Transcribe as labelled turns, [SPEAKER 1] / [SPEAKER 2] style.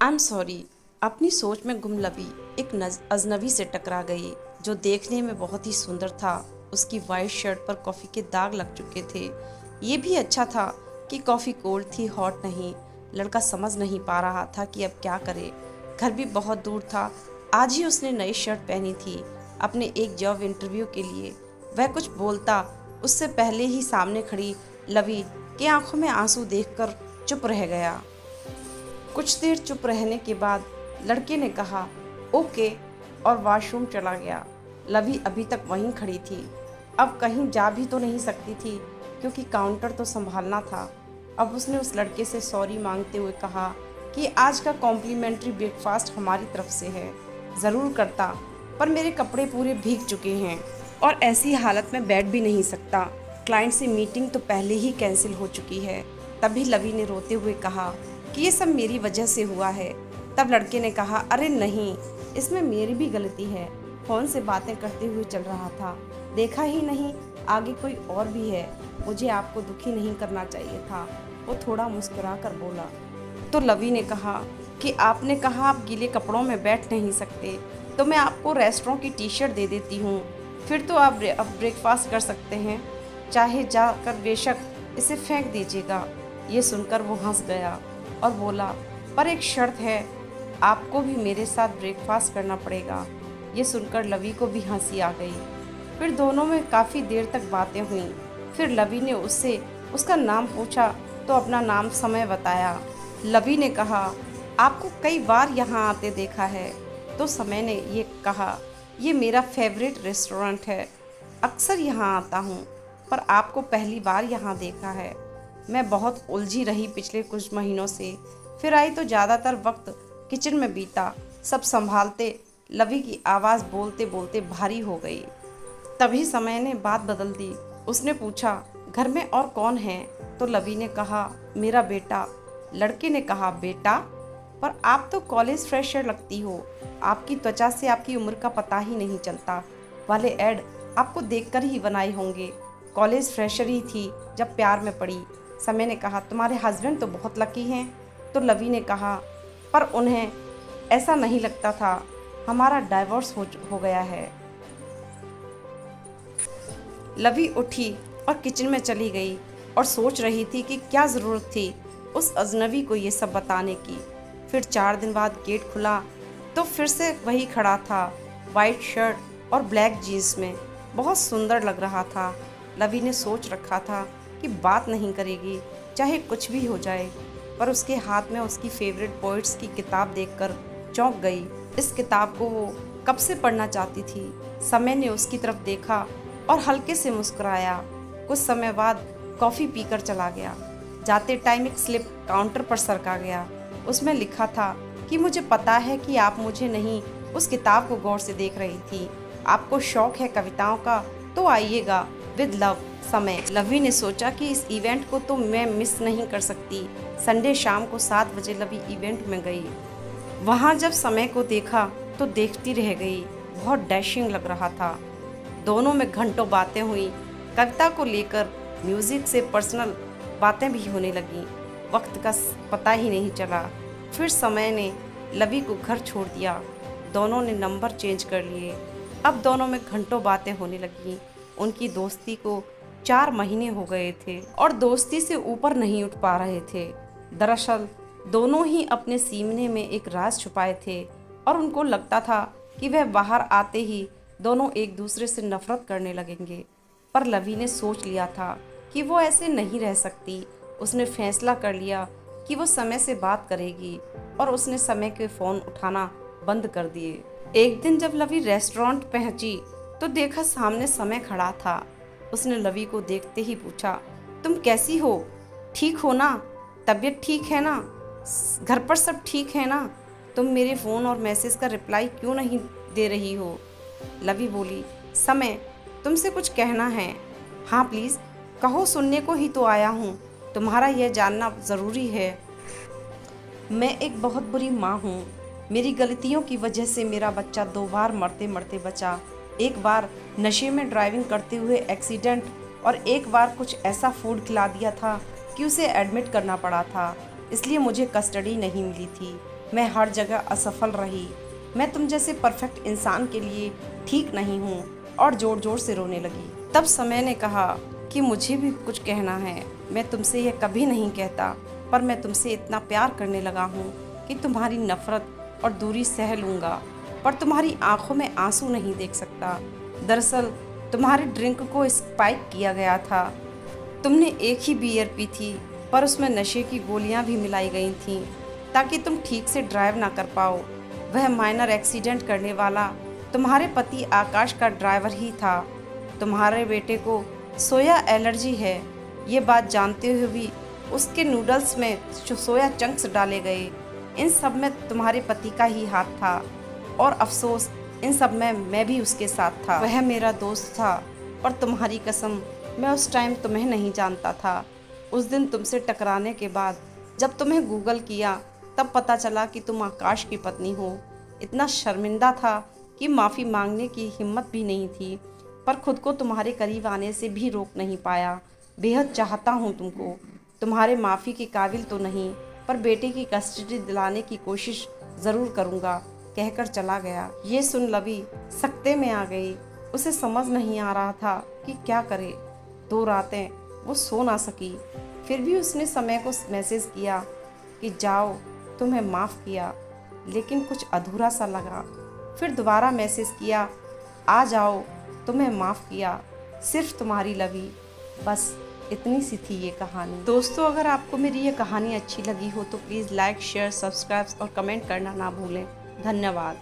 [SPEAKER 1] I am sorry. अपनी सोच में गुम लवी एक अजनबी से टकरा गई जो देखने में बहुत ही सुंदर था। उसकी वाइट शर्ट पर कॉफ़ी के दाग लग चुके थे। ये भी अच्छा था कि कॉफ़ी कोल्ड थी, हॉट नहीं। लड़का समझ नहीं पा रहा था कि अब क्या करे। घर भी बहुत दूर था। आज ही उसने नई शर्ट पहनी थी अपने एक जॉब इंटरव्यू के लिए। वह कुछ बोलता उससे पहले ही सामने खड़ी लवी के आंखों में आंसू देखकर चुप रह गया। कुछ देर चुप रहने के बाद लड़के ने कहा ओके और वॉशरूम चला गया। लवी अभी तक वहीं खड़ी थी। अब कहीं जा भी तो नहीं सकती थी क्योंकि काउंटर तो संभालना था। अब उसने उस लड़के से सॉरी मांगते हुए कहा कि आज का कॉम्प्लीमेंट्री ब्रेकफास्ट हमारी तरफ से है। ज़रूर करता, पर मेरे कपड़े पूरे भीग चुके हैं और ऐसी हालत में बैठ भी नहीं सकता। क्लाइंट से मीटिंग तो पहले ही कैंसिल हो चुकी है। तभी लवी ने रोते हुए कहा कि ये सब मेरी वजह से हुआ है। तब लड़के ने कहा अरे नहीं, इसमें मेरी भी गलती है। फ़ोन से बातें करते हुए चल रहा था, देखा ही नहीं आगे कोई और भी है। मुझे आपको दुखी नहीं करना चाहिए था। वो थोड़ा मुस्कुरा कर बोला। तो लवी ने कहा कि आपने कहा आप गीले कपड़ों में बैठ नहीं सकते, तो मैं आपको रेस्टोरेंट की टी शर्ट दे देती हूँ। फिर तो आप अब ब्रेकफास्ट कर सकते हैं। चाहे जाकर बेशक इसे फेंक दीजिएगा। ये सुनकर वो हंस गया और बोला पर एक शर्त है, आपको भी मेरे साथ ब्रेकफास्ट करना पड़ेगा। ये सुनकर लवी को भी हंसी आ गई। फिर दोनों में काफ़ी देर तक बातें हुईं। फिर लवी ने उससे उसका नाम पूछा तो अपना नाम समय बताया। लवी ने कहा आपको कई बार यहाँ आते देखा है। तो समय ने ये कहा ये मेरा फेवरेट रेस्टोरेंट है, अक्सर यहाँ आता हूँ, पर आपको पहली बार यहाँ देखा है। मैं बहुत उलझी रही पिछले कुछ महीनों से। फिर आई तो ज़्यादातर वक्त किचन में बीता। सब संभालते लवी की आवाज़ बोलते बोलते भारी हो गई। तभी समय ने बात बदल दी। उसने पूछा घर में और कौन है? तो लवी ने कहा मेरा बेटा। लड़के ने कहा बेटा, पर आप तो कॉलेज फ्रेशर लगती हो। आपकी त्वचा से आपकी उम्र का पता ही नहीं चलता वाले ऐड आपको देखकर ही बनाए होंगे। कॉलेज फ्रेशर ही थी जब प्यार में पड़ी। समय ने कहा तुम्हारे हस्बैंड तो बहुत लकी हैं। तो लवी ने कहा पर उन्हें ऐसा नहीं लगता था। हमारा डाइवोर्स हो गया है। लवी उठी और किचन में चली गई और सोच रही थी कि क्या ज़रूरत थी उस अजनबी को ये सब बताने की। फिर 4 दिन बाद गेट खुला तो फिर से वही खड़ा था, वाइट शर्ट और ब्लैक जीन्स में। बहुत सुंदर लग रहा था। लवी ने सोच रखा था कि बात नहीं करेगी चाहे कुछ भी हो जाए, पर उसके हाथ में उसकी फेवरेट पोइट्स की किताब देखकर चौंक गई। इस किताब को वो कब से पढ़ना चाहती थी। समय ने उसकी तरफ देखा और हल्के से मुस्कुराया। कुछ समय बाद कॉफ़ी पीकर चला गया। जाते टाइम एक स्लिप काउंटर पर सरका गया। उसमें लिखा था कि मुझे पता है कि आप मुझे नहीं, उस किताब को गौर से देख रही थी। आपको शौक है कविताओं का तो आइएगा, विद लव समय। लवी ने सोचा कि इस इवेंट को तो मैं मिस नहीं कर सकती। संडे शाम को 7 बजे लवी इवेंट में गई। वहाँ जब समय को देखा तो देखती रह गई। बहुत डैशिंग लग रहा था। दोनों में घंटों बातें हुई। कविता को लेकर, म्यूज़िक से पर्सनल बातें भी होने लगीं। वक्त का पता ही नहीं चला। फिर समय ने लवी को घर छोड़ दिया। दोनों ने नंबर चेंज कर लिए। अब दोनों में घंटों बातें होने लगीं। उनकी दोस्ती को 4 महीने हो गए थे और दोस्ती से ऊपर नहीं उठ पा रहे थे। दरअसल दोनों ही अपने सीने में एक राज छुपाए थे और उनको लगता था कि वह बाहर आते ही दोनों एक दूसरे से नफरत करने लगेंगे। पर लवी ने सोच लिया था कि वो ऐसे नहीं रह सकती। उसने फैसला कर लिया कि वो समय से बात करेगी और उसने समय के फ़ोन उठाना बंद कर दिए। एक दिन जब लवी रेस्टोरेंट पहुंची तो देखा सामने समय खड़ा था। उसने लवी को देखते ही पूछा तुम कैसी हो? ठीक हो ना? तबीयत ठीक है ना? घर पर सब ठीक है ना? तुम मेरे फ़ोन और मैसेज का रिप्लाई क्यों नहीं दे रही हो? लवी बोली समय, तुमसे कुछ कहना है। हाँ प्लीज़ कहो, सुनने को ही तो आया हूँ। तुम्हारा यह जानना ज़रूरी है। मैं एक बहुत बुरी माँ हूँ। मेरी गलतियों की वजह से मेरा बच्चा 2 बार मरते मरते बचा। एक बार नशे में ड्राइविंग करते हुए एक्सीडेंट और एक बार कुछ ऐसा फूड खिला दिया था कि उसे एडमिट करना पड़ा था, इसलिए मुझे कस्टडी नहीं मिली थी। मैं हर जगह असफल रही। मैं तुम जैसे परफेक्ट इंसान के लिए ठीक नहीं हूँ। और जोर जोर से रोने लगी। तब समय ने कहा कि मुझे भी कुछ कहना है। मैं तुमसे यह कभी नहीं कहता, पर मैं तुमसे इतना प्यार करने लगा हूँ कि तुम्हारी नफरत और दूरी सह लूँगा, पर तुम्हारी आंखों में आंसू नहीं देख सकता। दरअसल तुम्हारे ड्रिंक को स्पाइक किया गया था। तुमने एक ही बियर पी थी, पर उसमें नशे की गोलियां भी मिलाई गई थीं, ताकि तुम ठीक से ड्राइव ना कर पाओ। वह माइनर एक्सीडेंट करने वाला तुम्हारे पति आकाश का ड्राइवर ही था। तुम्हारे बेटे को सोया एलर्जी है, ये बात जानते हुए भी उसके नूडल्स में सोया चंक्स डाले गए। इन सब में तुम्हारे पति का ही हाथ था, और अफसोस इन सब में मैं भी उसके साथ था। वह मेरा दोस्त था, और तुम्हारी कसम मैं उस टाइम तुम्हें नहीं जानता था। उस दिन तुमसे टकराने के बाद जब तुम्हें गूगल किया, तब पता चला कि तुम आकाश की पत्नी हो। इतना शर्मिंदा था कि माफ़ी मांगने की हिम्मत भी नहीं थी, पर खुद को तुम्हारे करीब आने से भी रोक नहीं पाया। बेहद चाहता हूँ तुमको। तुम्हारे माफ़ी के काबिल तो नहीं, पर बेटे की कस्टडी दिलाने की कोशिश ज़रूर करूँगा, कहकर चला गया। ये सुन लवी सकते में आ गई। उसे समझ नहीं आ रहा था कि क्या करे। 2 रातें वो सो ना सकी। फिर भी उसने समय को मैसेज किया कि जाओ, तुम्हें माफ़ किया, लेकिन कुछ अधूरा सा लगा। फिर दोबारा मैसेज किया, आ जाओ, तुम्हें माफ़ किया, सिर्फ तुम्हारी लवी। बस इतनी सी थी ये कहानी। दोस्तों, अगर आपको मेरी ये कहानी अच्छी लगी हो तो प्लीज़ लाइक, शेयर, सब्सक्राइब और कमेंट करना ना भूलें। धन्यवाद।